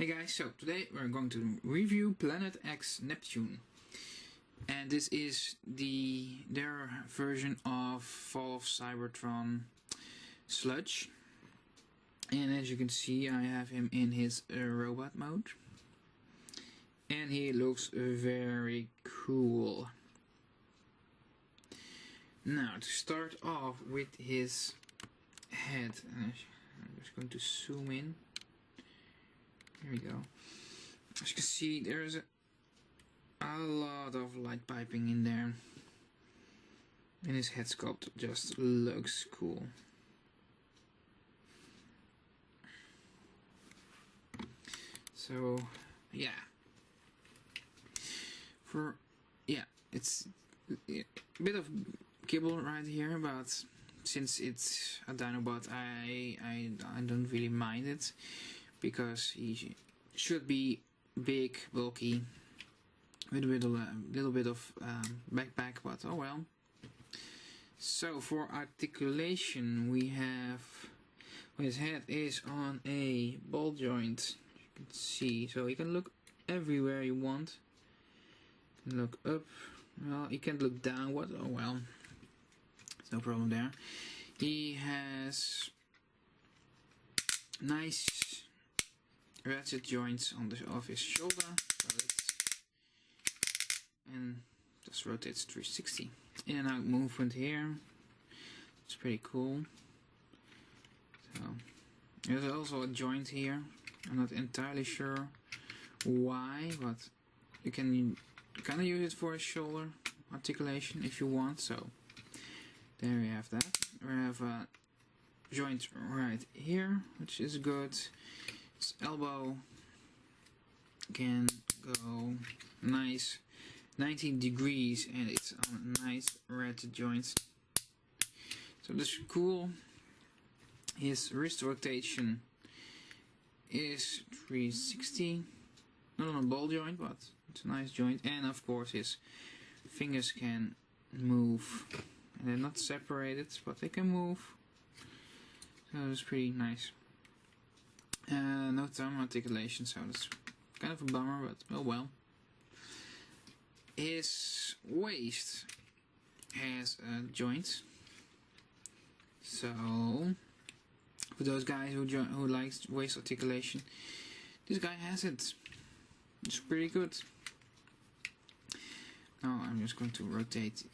Hey guys, so today we're going to review Planet X Neptune. And this is their version of Fall of Cybertron Sludge. And as you can see, I have him in his robot mode. And he looks very cool. Now, to start off with his head, I'm just going to zoom in. Here we go. As you can see, there's a lot of light piping in there. And his head sculpt just looks cool. So, yeah. It's a bit of kibble right here, but since it's a Dinobot, I don't really mind it. Because he should be big, bulky, with a little bit of backpack, but oh well. So for articulation, we have his head is on a ball joint. You can see, so you can look everywhere you want. You can look up. Well, you can't look downward. Oh well, no problem there. He has nice ratchet joints on of his shoulder, and just rotates 360. In and out movement here. It's pretty cool. So there's also a joint here. I'm not entirely sure why, but you can kind of use it for a shoulder articulation if you want. So there we have that. We have a joint right here, which is good. His elbow can go nice 90 degrees and it's on a nice ratchet joint. So this is cool. His wrist rotation is 360. Not on a ball joint, but it's a nice joint. And of course his fingers can move. And they're not separated, but they can move. So it's pretty nice. No thumb articulation, so that's kind of a bummer, but oh well. His waist has a joint, so for those guys who likes waist articulation, this guy has it. It's pretty good. Now I'm just going to rotate.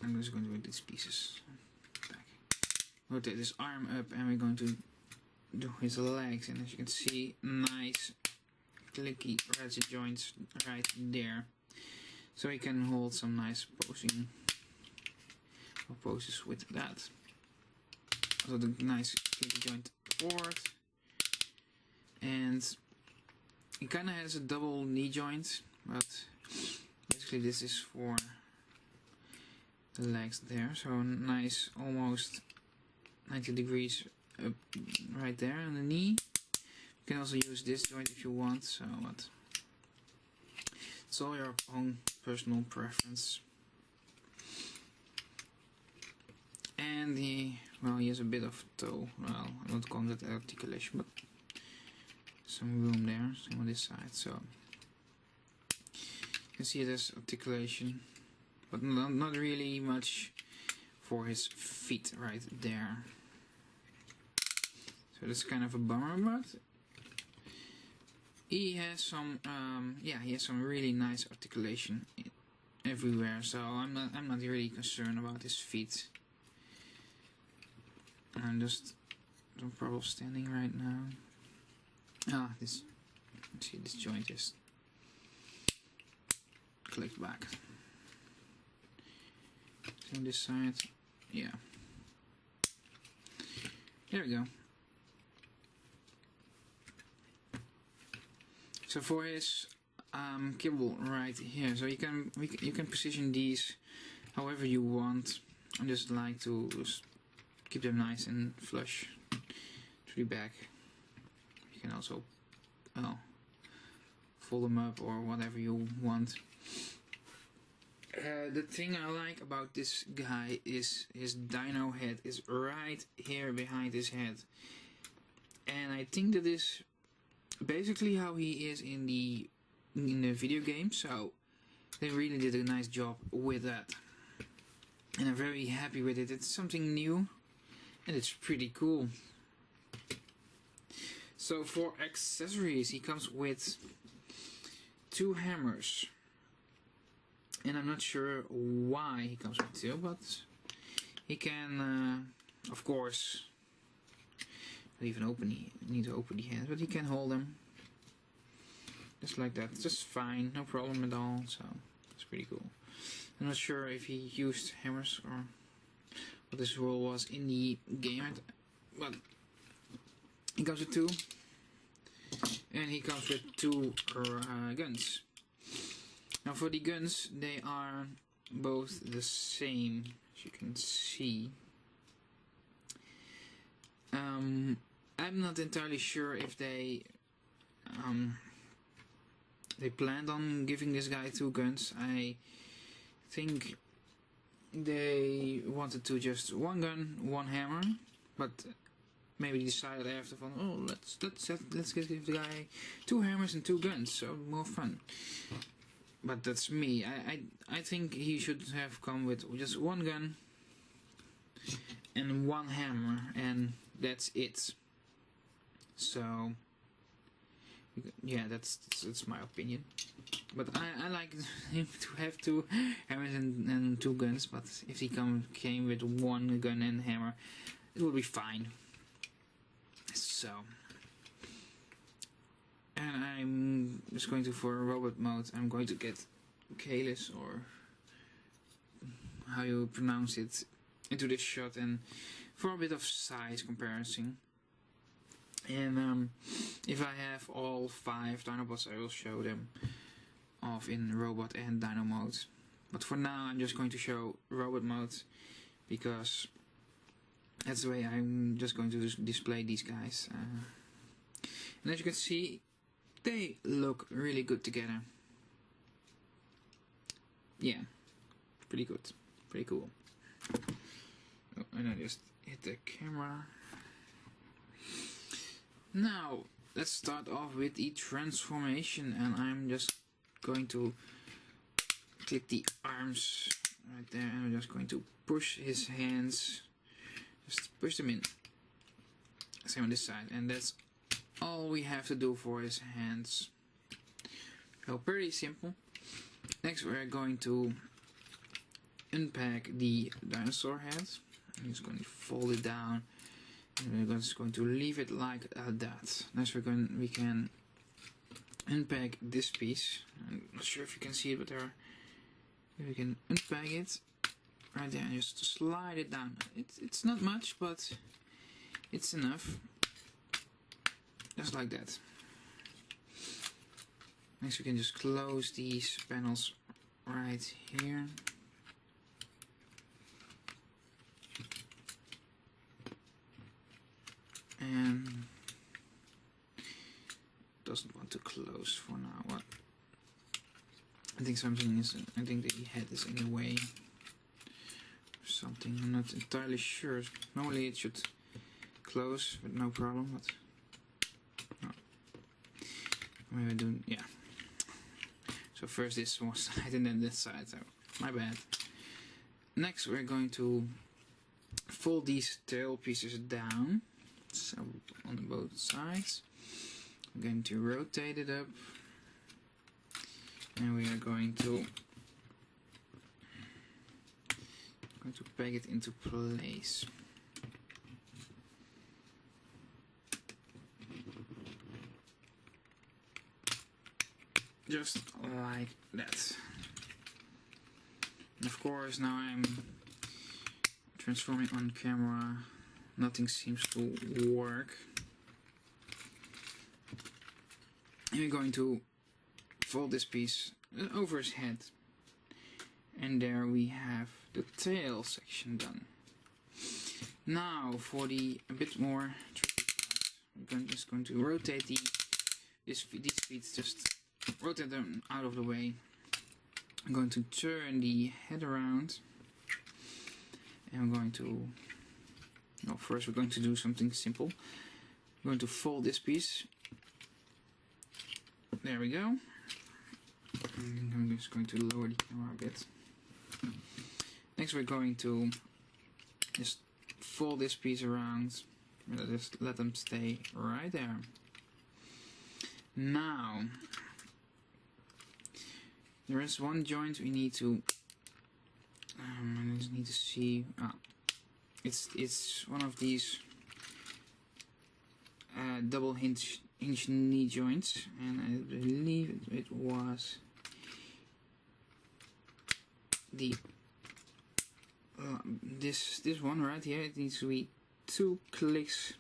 I'm just going to rotate these pieces back. Rotate this arm up, and we're going to do his legs, and as you can see, nice clicky ratchet joints right there, so he can hold some nice poses with that. Also the nice clicky joint forward, and he kind of has a double knee joint, but basically this is for the legs there, so nice almost 90 degrees up right there on the knee. You can also use this joint if you want, so what? It's all your own personal preference. And he has a bit of toe. Well, I don't call that articulation, but some room there, same on this side. So you can see there's articulation, but not really much for his feet right there. So that's kind of a bummer, but he has some he has some really nice articulation everywhere. So I'm not really concerned about his feet. I'm just no problem standing right now. Let's see, this joint is clicked back. So on this side, yeah. There we go. So for his kibble right here, so you can position these however you want. I just like to keep them nice and flush to the back. You can also fold them up or whatever you want. The thing I like about this guy is his dino head is right here behind his head, and I think that is basically how he is in the video game. So they really did a nice job with that, and I'm very happy with it. It's something new, and it's pretty cool. So for accessories, he comes with 2 hammers, and I'm not sure why he comes with 2, but he can, of course, not even need to open the hands, but he can hold them just like that. It's just fine, no problem at all. So it's pretty cool. I'm not sure if he used hammers or what his role was in the game, but he comes with 2, and he comes with 2 guns. Now for the guns, they are both the same, as you can see. I'm not entirely sure if they planned on giving this guy 2 guns. I think they wanted to just 1 gun, 1 hammer, but maybe decided after from, oh, let's give the guy 2 hammers and 2 guns, so more fun. But that's me. I think he should have come with just 1 gun and 1 hammer, and that's it. So yeah, that's my opinion. But I like him to have 2 hammers and 2 guns. But if he came with 1 gun and hammer, it would be fine. So, and I'm just going to, for robot mode, I'm going to get Kalis, or how you pronounce it, into this shot, and for a bit of size comparison. And if I have all 5 Dinobots, I will show them off in robot and dino mode. But for now, I'm just going to show robot mode, because that's the way I'm just going to display these guys. And as you can see, they look really good together. Yeah, pretty good, pretty cool. Oh, and I just hit the camera. Now, let's start off with the transformation, and I'm just going to click the arms right there, and I'm just going to push his hands, just push them in. Same on this side, and that's all we have to do for his hands. So pretty simple. Next we're going to unpack the dinosaur head. I'm just going to fold it down, and we're just going to leave it like that. Next we can unpack this piece. I'm not sure if you can see it, but we can unpack it right there and just slide it down. It's not much, but it's enough. Just like that. Next we can just close these panels right here. And doesn't want to close for now. What? I think something is. I think the head is in the way. Or something. I'm not entirely sure. Normally it should close with no problem, but no. Maybe I do. Yeah. So first this one side and then this side. So my bad. Next we're going to fold these tail pieces down. So on both sides. I'm going to rotate it up, and we are going to peg it into place. Just like that. And of course, now I'm transforming on camera. Nothing seems to work. And we're going to fold this piece over his head. And there we have the tail section done. Now for the a bit more tricky part, I'm just going to rotate these feet, just rotate them out of the way. I'm going to turn the head around. And I'm going to... No, first we're going to do something simple. We're going to fold this piece There we go. I'm just going to lower the camera a bit. Next we're going to just fold this piece around. Just let them stay right there. Now, there is one joint we need to. I just need to see. It's one of these double hinge knee joints, and I believe it was the this one right here. It needs to be 2 clicks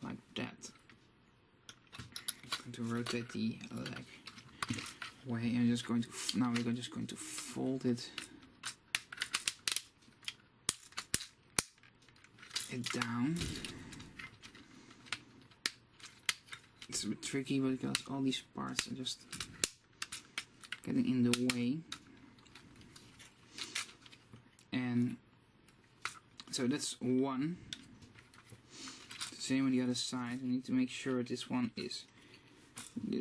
like that. I'm going to rotate the leg way. I'm just going to now we're just going to fold it down. It's a bit tricky because all these parts are just getting in the way. And so that's one. The same on the other side. We need to make sure this one is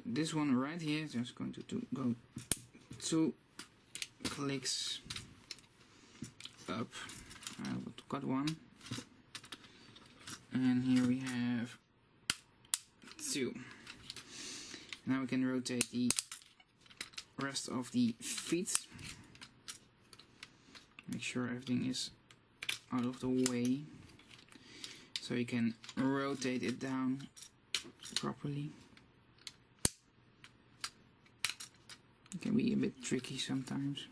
this one right here. So I'm just going to go 2 clicks up. Got one, and here we have 2. Now we can rotate the rest of the feet. Make sure everything is out of the way, so you can rotate it down properly. It can be a bit tricky sometimes.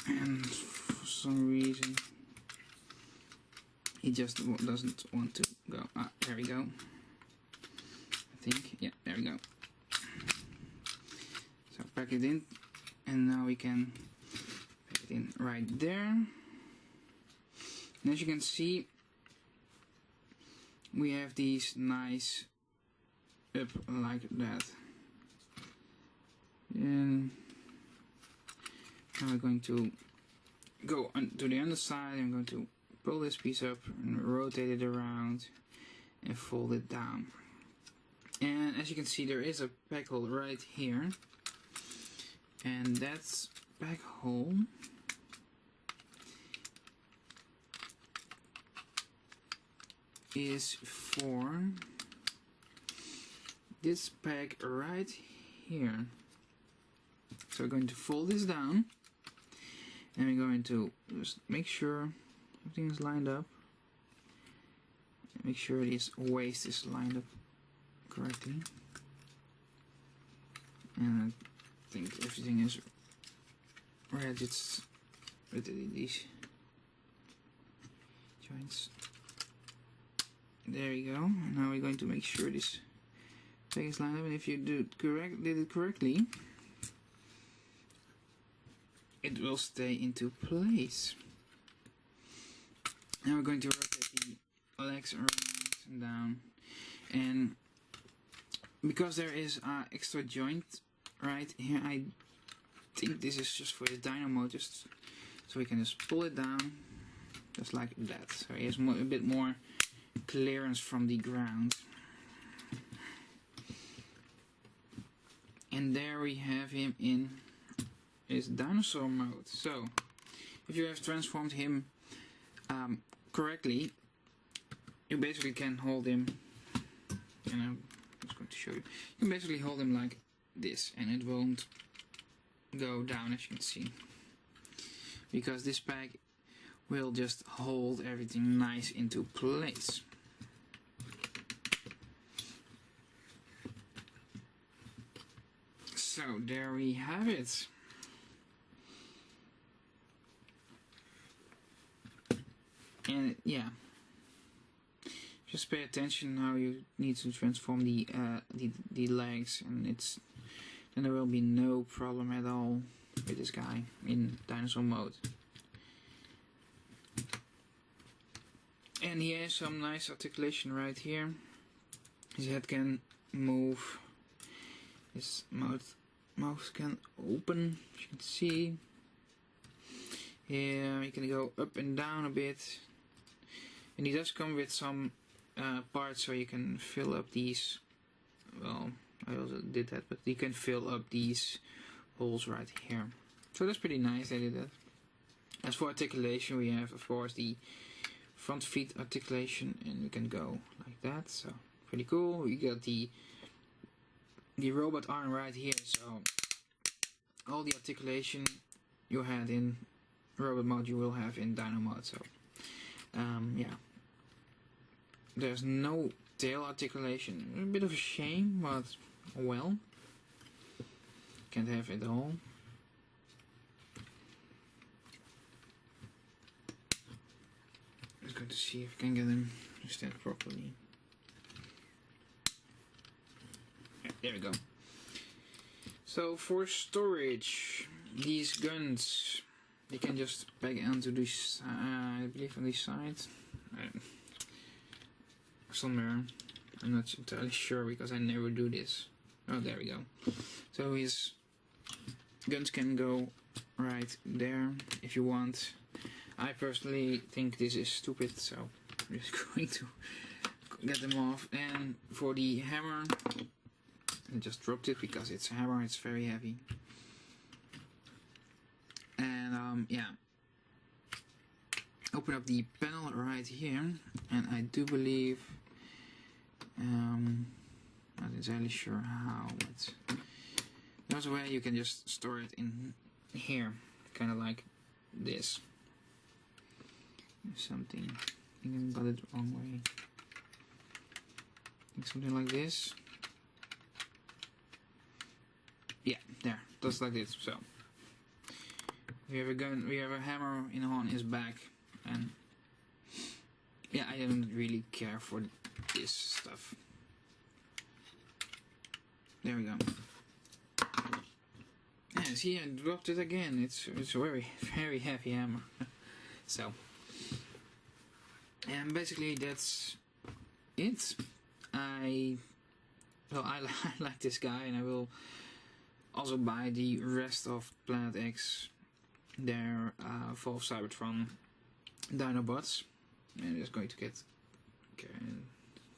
And for some reason it just doesn't want to go. There we go. I think, yeah, there we go. So pack it in, and now we can pack it in right there. And as you can see, we have these nice up like that. And now we're going to go to the underside. I'm going to pull this piece up and rotate it around and fold it down. And as you can see, there is a peg hole right here, and that peg hole is for this peg right here. So we're going to fold this down, and we're going to just make sure everything is lined up. Make sure this waist is lined up correctly. And I think everything is right. It's with these joints. There you go. And now we're going to make sure this thing is lined up, and if you did it correctly, it will stay into place. Now we're going to rotate the legs around and down, and because there is an extra joint right here, I think this is just for the dyno mode, just so we can just pull it down just like that, so he has a bit more clearance from the ground. And there we have him in his dinosaur mode. So if you have transformed him correctly, you basically can hold him, and I'm just going to show you. You can basically hold him like this, and it won't go down, as you can see, because this peg will just hold everything nice into place. So there we have it. And yeah, just pay attention how you need to transform the legs, and then there will be no problem at all with this guy in dinosaur mode. And he has some nice articulation right here. His head can move. His mouth can open, as you can see. Here he can go up and down a bit. And he does come with some parts so you can fill up these. Well, I also did that, but you can fill up these holes right here. So that's pretty nice. I did that. As for articulation, we have of course the front feet articulation, and we can go like that. So pretty cool. We got the robot arm right here. So all the articulation you had in robot mode, you will have in Dino mode. So yeah, there's no tail articulation. A bit of a shame, but well, can't have it all. Just going to see if I can get him to stand properly. Yeah, there we go. So for storage, these guns, you can just peg onto this, I believe on this side, somewhere. I'm not entirely sure because I never do this. Oh, there we go. So his guns can go right there if you want. I personally think this is stupid, so I'm just going to get them off. And for the hammer, I just dropped it because it's a hammer, it's very heavy. And yeah, open up the panel right here, and I do believe, not entirely sure how, but there's a way you can just store it in here, kind of like this. Something, I think I got it the wrong way. I think something like this. Yeah, there, just like this. So we have a gun, we have a hammer on his back, and yeah, I don't really care for this stuff. There we go. Yeah, see, I dropped it again. It's a very heavy hammer. So, and basically that's it. I like this guy, and I will also buy the rest of Planet X, their Evolved Cybertron Dinobots. And I'm just going to get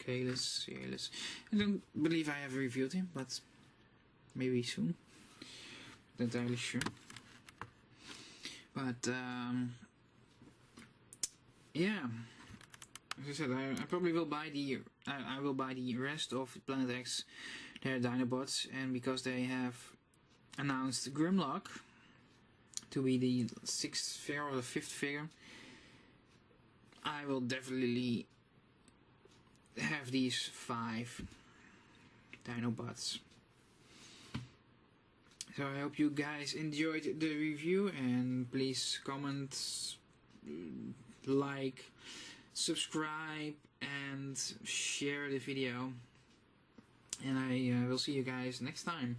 Kalis. I don't believe I have reviewed him, but maybe soon. Not entirely sure. But yeah, as I said, I probably will buy the I will buy the rest of Planet X, their Dinobots, and because they have announced Grimlock to be the 6th figure or the 5th figure, I will definitely have these 5 Dinobots. So I hope you guys enjoyed the review, and please comment, like, subscribe, and share the video. And I will see you guys next time.